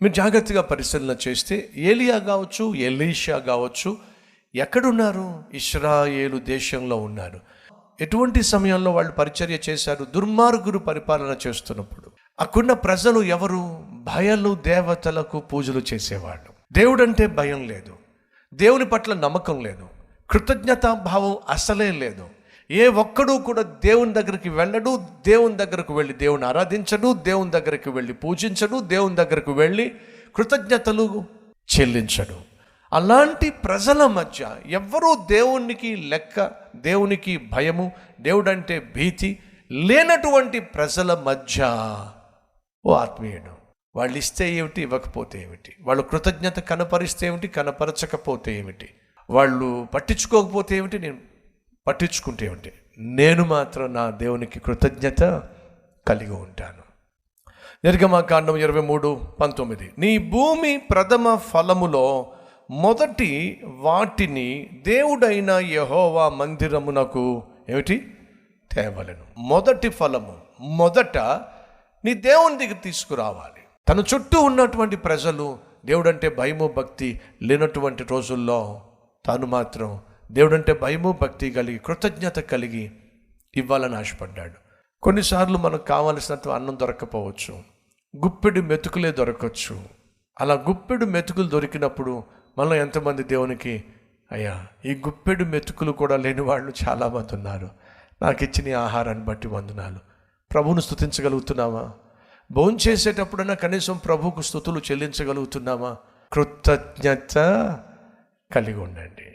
మీరు జాగ్రత్తగా పరిశీలన చేస్తే ఏలియా కావచ్చు, ఎలీషా కావచ్చు, ఎక్కడున్నారు? ఇశ్రాయేలు దేశంలో ఉన్నారు. ఎటువంటి సమయంలో వాళ్ళు పరిచర్య చేశారు? దుర్మార్గులు పరిపాలన చేస్తున్నప్పుడు. అక్కడున్న ప్రజలు ఎవరు? భయలు దేవతలకు పూజలు చేసేవాళ్ళు. దేవుడంటే భయం లేదు, దేవుని పట్ల నమ్మకం లేదు, కృతజ్ఞతా భావం అసలే లేదు. ఏ ఒక్కడూ కూడా దేవుని దగ్గరికి వెళ్ళడు, దేవుని దగ్గరకు వెళ్ళి దేవుని ఆరాధించడు, దేవుని దగ్గరికి వెళ్ళి పూజించడు, దేవుని దగ్గరకు వెళ్ళి కృతజ్ఞతలు చెల్లించడు. అలాంటి ప్రజల మధ్య ఎవ్వరూ దేవునికి లెక్క, దేవునికి భయము, దేవుడంటే భీతి లేనటువంటి ప్రజల మధ్య ఓ ఆత్మీయుడు, వాళ్ళు ఇస్తే ఏమిటి, ఇవ్వకపోతే ఏమిటి, వాళ్ళు కృతజ్ఞత కనపరిస్తే ఏమిటి, కనపరచకపోతే ఏమిటి, వాళ్ళు పట్టించుకోకపోతే ఏమిటి, నేను పట్టించుకుంటే ఏమిటి, నేను మాత్రం నా దేవునికి కృతజ్ఞత కలిగి ఉంటాను. నిర్గమకాండం 23:19, నీ భూమి ప్రథమ ఫలములో మొదటి వాటిని దేవుడైన యెహోవా మందిరమునకు ఏమిటి తేవలెను. మొదటి ఫలము మొదట నీ దేవుని దగ్గర తీసుకురావాలి. తన చుట్టూ ఉన్నటువంటి ప్రజలు దేవుడంటే భయము భక్తి లేనటువంటి రోజుల్లో తాను మాత్రం దేవుడంటే భయము భక్తి కలిగి కృతజ్ఞత కలిగి ఇవ్వాలని ఆశపడ్డాడు. కొన్నిసార్లు మనకు కావలసినంత అన్నం దొరకపోవచ్చు, గుప్పెడు మెతుకులే దొరకవచ్చు. అలా గుప్పెడు మెతుకులు దొరికినప్పుడు మనలో ఎంతమంది దేవునికి, అయ్యా ఈ గుప్పెడు మెతుకులు కూడా లేని వాళ్ళు చాలామంది ఉన్నారు, నాకు ఇచ్చిన ఆహారాన్ని బట్టి వందనాలు. ప్రభువును స్తుతించగలుగుతున్నామా? భోంచేసేటప్పుడైనా కనీసం ప్రభువుకు స్తుతులు చెల్లించగలుగుతున్నామా? కృతజ్ఞత కలిగి ఉండండి.